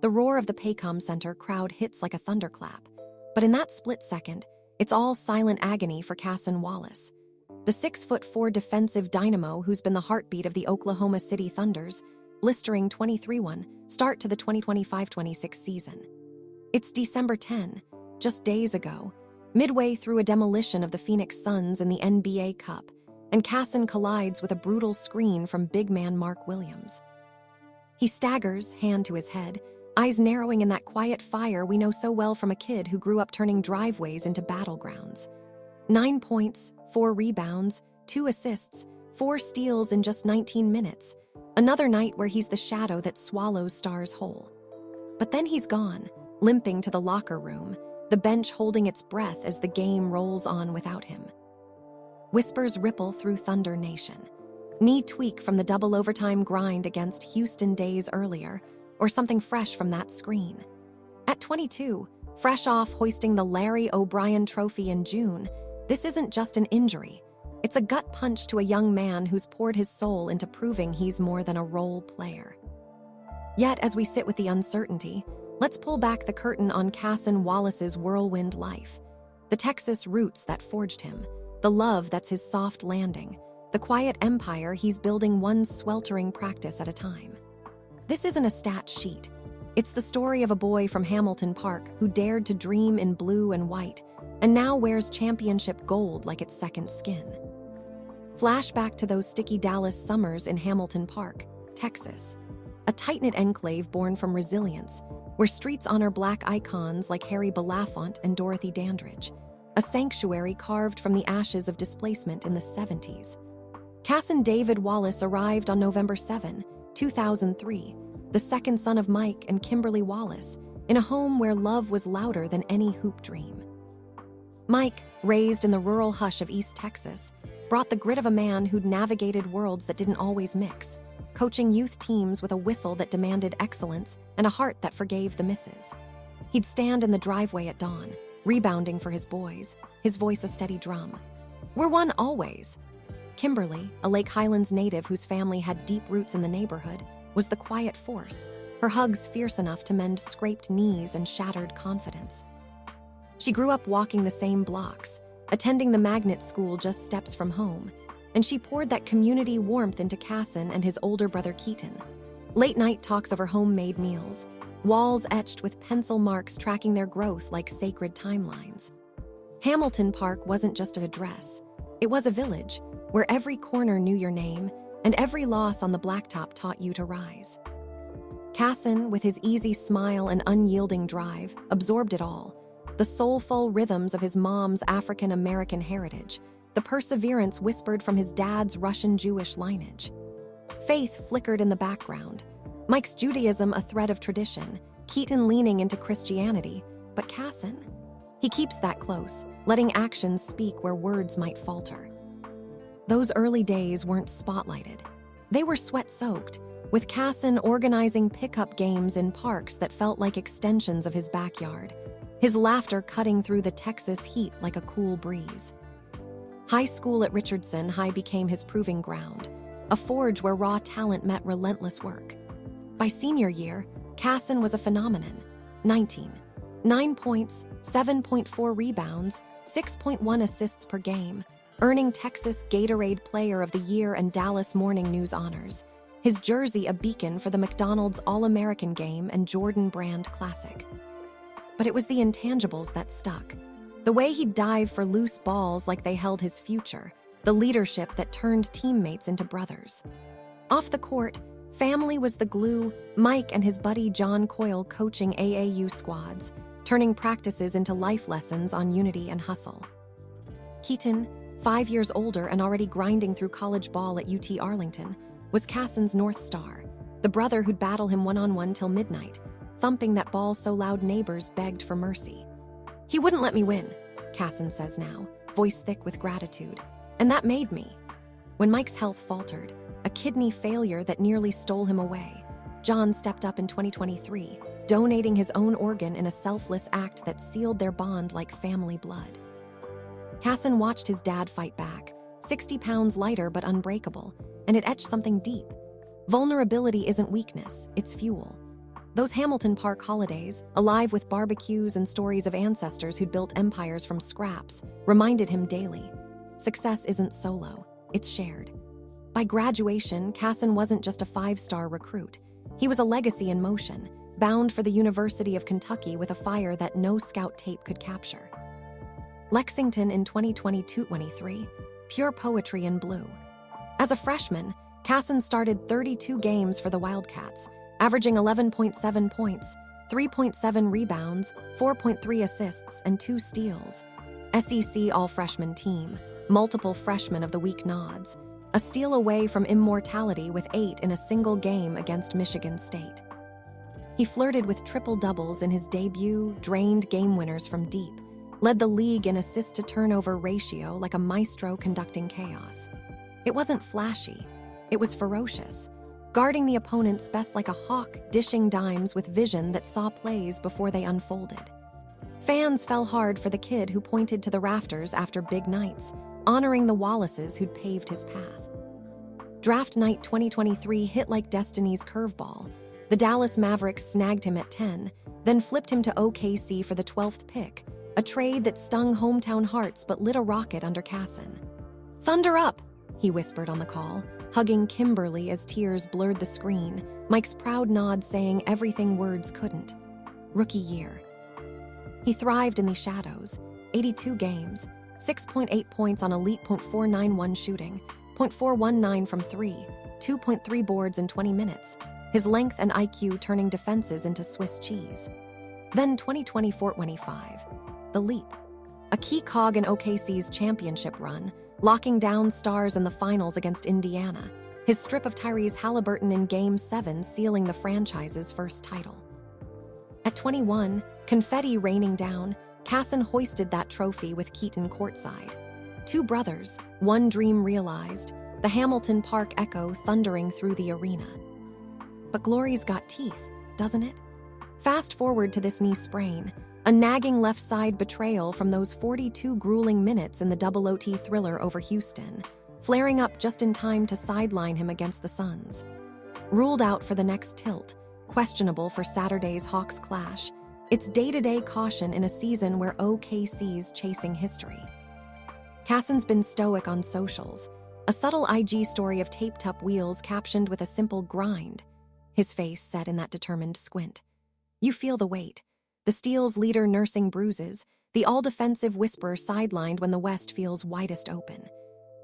The roar of the Paycom Center crowd hits like a thunderclap. But in that split second, it's all silent agony for Cason Wallace. The 6'4" defensive dynamo who's been the heartbeat of the Oklahoma City Thunder's blistering 23-1 start to the 2025-26 season. It's December 10, just days ago, midway through a demolition of the Phoenix Suns in the NBA Cup, and Cason collides with a brutal screen from big man Mark Williams. He staggers, hand to his head, eyes narrowing in that quiet fire we know so well from a kid who grew up turning driveways into battlegrounds. 9 points, 4 rebounds, 2 assists, 4 steals in just 19 minutes. Another night where he's the shadow that swallows stars whole. But then he's gone, limping to the locker room, the bench holding its breath as the game rolls on without him. Whispers ripple through Thunder Nation. Knee tweak from the double overtime grind against Houston days earlier, or something fresh from that screen. At 22, fresh off hoisting the Larry O'Brien Trophy in June, this isn't just an injury. It's a gut punch to a young man who's poured his soul into proving he's more than a role player. Yet, as we sit with the uncertainty, let's pull back the curtain on Cason Wallace's whirlwind life. The Texas roots that forged him, the love that's his soft landing, the quiet empire he's building one sweltering practice at a time. This isn't a stat sheet. It's the story of a boy from Hamilton Park who dared to dream in blue and white, and now wears championship gold like its second skin. Flashback to those sticky Dallas summers in Hamilton Park, Texas, a tight-knit enclave born from resilience, where streets honor Black icons like Harry Belafonte and Dorothy Dandridge, a sanctuary carved from the ashes of displacement in the 70s. Cason David Wallace arrived on November 7, 2003, the second son of Mike and Kimberly Wallace, in a home where love was louder than any hoop dream. Mike, raised in the rural hush of East Texas, brought the grit of a man who'd navigated worlds that didn't always mix, coaching youth teams with a whistle that demanded excellence and a heart that forgave the misses. He'd stand in the driveway at dawn, rebounding for his boys, his voice a steady drum. "We're one always." Kimberly, a Lake Highlands native whose family had deep roots in the neighborhood, was the quiet force, her hugs fierce enough to mend scraped knees and shattered confidence. She grew up walking the same blocks, attending the magnet school just steps from home, and she poured that community warmth into Cason and his older brother Keaton. Late-night talks over homemade meals, walls etched with pencil marks tracking their growth like sacred timelines. Hamilton Park wasn't just an address. It was a village where every corner knew your name and every loss on the blacktop taught you to rise. Cason, with his easy smile and unyielding drive, absorbed it all. The soulful rhythms of his mom's African-American heritage, the perseverance whispered from his dad's Russian-Jewish lineage. Faith flickered in the background, Mike's Judaism a thread of tradition, Keaton leaning into Christianity, but Cason? He keeps that close, letting actions speak where words might falter. Those early days weren't spotlighted. They were sweat-soaked, with Cason organizing pickup games in parks that felt like extensions of his backyard, his laughter cutting through the Texas heat like a cool breeze. High school at Richardson High became his proving ground, a forge where raw talent met relentless work. By senior year, Cason was a phenomenon. 9 points, 7.4 rebounds, 6.1 assists per game, earning Texas Gatorade Player of the Year and Dallas Morning News honors, his jersey a beacon for the McDonald's All-American Game and Jordan Brand Classic. But it was the intangibles that stuck. The way he'd dive for loose balls like they held his future, the leadership that turned teammates into brothers. Off the court, family was the glue, Mike and his buddy John Coyle coaching AAU squads, turning practices into life lessons on unity and hustle. Keaton, 5 years older and already grinding through college ball at UT Arlington, was Cason's North Star, the brother who'd battle him one-on-one till midnight, thumping that ball so loud neighbors begged for mercy. "He wouldn't let me win," Cason says now, voice thick with gratitude, "and that made me." When Mike's health faltered, a kidney failure that nearly stole him away, John stepped up in 2023, donating his own organ in a selfless act that sealed their bond like family blood. Cason watched his dad fight back, 60 pounds lighter but unbreakable, and it etched something deep. Vulnerability isn't weakness, it's fuel. Those Hamilton Park holidays, alive with barbecues and stories of ancestors who'd built empires from scraps, reminded him daily, success isn't solo, it's shared. By graduation, Cason wasn't just a 5-star recruit. He was a legacy in motion, bound for the University of Kentucky with a fire that no scout tape could capture. Lexington in 2022-23, pure poetry in blue. As a freshman, Cason started 32 games for the Wildcats, averaging 11.7 points, 3.7 rebounds, 4.3 assists, and 2 steals. SEC all-freshman team, multiple Freshman of the Week nods, a steal away from immortality with 8 in a single game against Michigan State. He flirted with triple-doubles in his debut, drained game winners from deep, led the league in assist-to-turnover ratio like a maestro conducting chaos. It wasn't flashy, it was ferocious, guarding the opponent's best like a hawk, dishing dimes with vision that saw plays before they unfolded. Fans fell hard for the kid who pointed to the rafters after big nights, honoring the Wallaces who'd paved his path. Draft night 2023 hit like destiny's curveball. The Dallas Mavericks snagged him at 10, then flipped him to OKC for the 12th pick, a trade that stung hometown hearts but lit a rocket under Cason. "Thunder up," he whispered on the call, hugging Kimberly as tears blurred the screen, Mike's proud nod saying everything words couldn't. Rookie year. He thrived in the shadows, 82 games, 6.8 points on elite .491 shooting, .419 from 3, 2.3 boards in 20 minutes, his length and IQ turning defenses into Swiss cheese. Then 2024-25, the leap. A key cog in OKC's championship run, locking down stars in the finals against Indiana, his strip of Tyrese Halliburton in Game 7 sealing the franchise's first title. At 21, confetti raining down, Cason hoisted that trophy with Keaton courtside. 2 brothers, one dream realized, the Hamilton Park echo thundering through the arena. But glory's got teeth, doesn't it? Fast forward to this knee sprain, a nagging left side betrayal from those 42 grueling minutes in the double OT thriller over Houston, flaring up just in time to sideline him against the Suns. Ruled out for the next tilt, questionable for Saturday's Hawks clash, it's day-to-day caution in a season where OKC's chasing history. Cason's been stoic on socials, a subtle IG story of taped-up wheels captioned with a simple grind, his face set in that determined squint. You feel the weight, the Steel's leader nursing bruises, the all-defensive whisperer sidelined when the West feels widest open.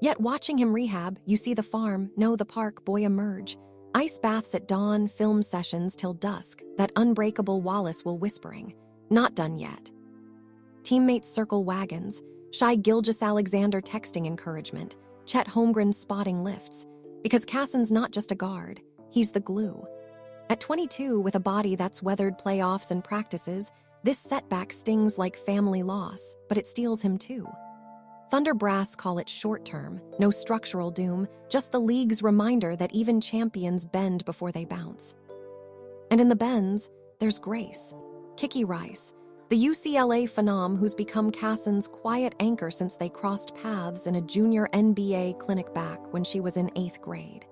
Yet watching him rehab, you see the farm, no the park boy emerge. Ice baths at dawn, film sessions till dusk, that unbreakable Wallace will whispering, not done yet. Teammates circle wagons, Shai Gilgeous-Alexander texting encouragement, Chet Holmgren spotting lifts, because Cason's not just a guard, he's the glue. At 22, with a body that's weathered playoffs and practices, this setback stings like family loss, but it steals him too. Thunder Brass call it short-term, no structural doom, just the league's reminder that even champions bend before they bounce. And in the bends, there's grace. Kiki Rice, the UCLA phenom who's become Cason's quiet anchor since they crossed paths in a junior NBA clinic back when she was in 8th grade.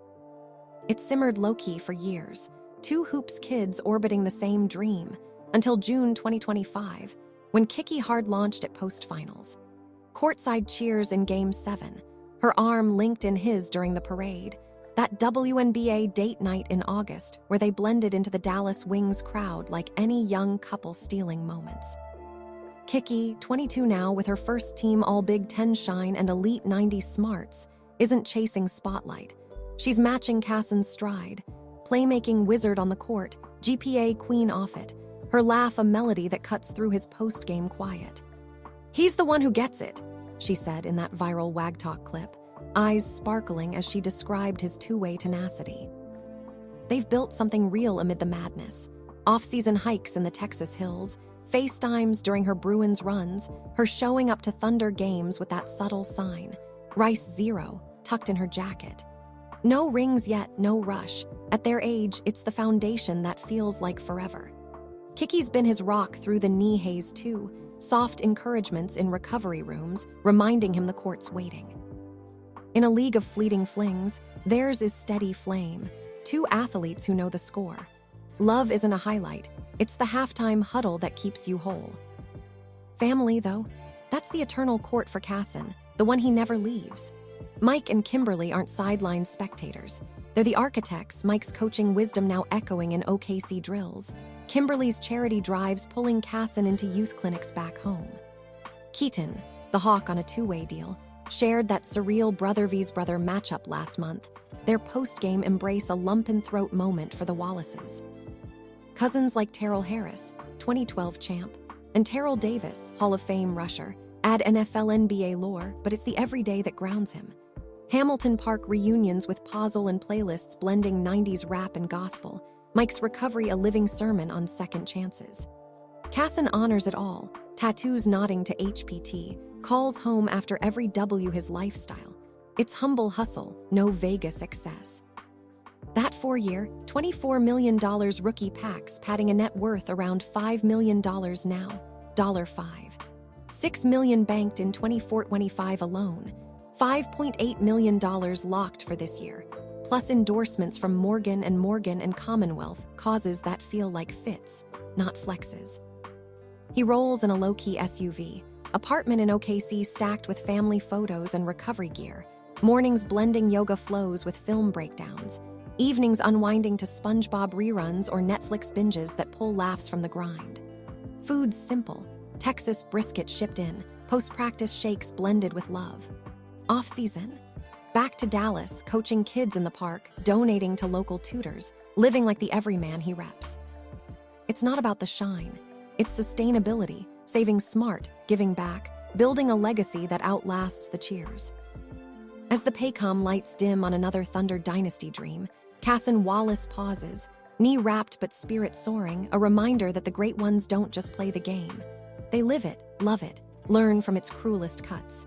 It simmered low-key for years, 2 hoops kids orbiting the same dream, until June 2025, when Kiki hard-launched at post-finals. Courtside cheers in Game 7, her arm linked in his during the parade, that WNBA date night in August where they blended into the Dallas Wings crowd like any young couple stealing moments. Kiki, 22 now with her first team All-Big Ten shine and elite 90 smarts, isn't chasing spotlight. She's matching Cason's stride, playmaking wizard on the court, GPA queen off it, her laugh a melody that cuts through his post-game quiet. "He's the one who gets it," she said in that viral Wag Talk clip, eyes sparkling as she described his two-way tenacity. They've built something real amid the madness. Off-season hikes in the Texas hills, FaceTimes during her Bruins runs, her showing up to Thunder games with that subtle sign, Rice 0, tucked in her jacket. No rings yet, no rush. At their age, it's the foundation that feels like forever. Kiki's been his rock through the knee haze too, soft encouragements in recovery rooms, reminding him the court's waiting. In a league of fleeting flings, theirs is steady flame, 2 athletes who know the score. Love isn't a highlight. It's the halftime huddle that keeps you whole. Family, though, that's the eternal court for Cason, the one he never leaves. Mike and Kimberly aren't sideline spectators. They're the architects, Mike's coaching wisdom now echoing in OKC drills. Kimberly's charity drives pulling Cason into youth clinics back home. Keaton, the hawk on a two-way deal, shared that surreal brother vs. brother matchup last month. Their post-game embrace a lump-in-throat moment for the Wallaces. Cousins like Terrell Harris, 2012 champ, and Terrell Davis, Hall of Fame rusher, add NFL NBA lore, but it's the everyday that grounds him. Hamilton Park reunions with puzzle and playlists blending 90s rap and gospel, Mike's recovery a living sermon on second chances. Cason honors it all, tattoos nodding to HPT, calls home after every W his lifestyle. It's humble hustle, no Vegas excess. That 4-year, $24 million rookie Pax padding a net worth around $5 million now, $5. $6 million banked in 24-25 alone, $5.8 million locked for this year, plus endorsements from Morgan and Commonwealth, causes that feel like fits, not flexes. He rolls in a low-key SUV, apartment in OKC stacked with family photos and recovery gear, mornings blending yoga flows with film breakdowns, evenings unwinding to SpongeBob reruns or Netflix binges that pull laughs from the grind. Food's simple, Texas brisket shipped in, post-practice shakes blended with love. Off-season? Back to Dallas, coaching kids in the park, donating to local tutors, living like the everyman he reps. It's not about the shine. It's sustainability, saving smart, giving back, building a legacy that outlasts the cheers. As the Paycom lights dim on another Thunder Dynasty dream, Cason Wallace pauses, knee wrapped but spirit soaring, a reminder that the great ones don't just play the game. They live it, love it, learn from its cruelest cuts.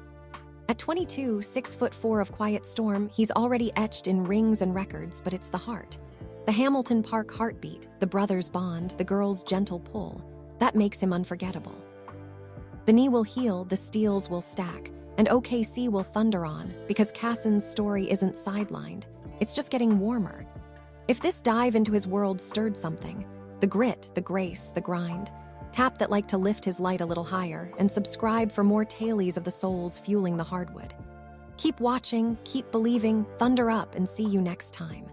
At 22, 6'4" of quiet storm, he's already etched in rings and records, but it's the heart. The Hamilton Park heartbeat, the brothers' bond, the girls' gentle pull, that makes him unforgettable. The knee will heal, the steals will stack, and OKC will thunder on, because Cason's story isn't sidelined. It's just getting warmer. If this dive into his world stirred something, the grit, the grace, the grind, tap that like to lift his light a little higher, and subscribe for more tales of the souls fueling the hardwood. Keep watching, keep believing, thunder up, and see you next time.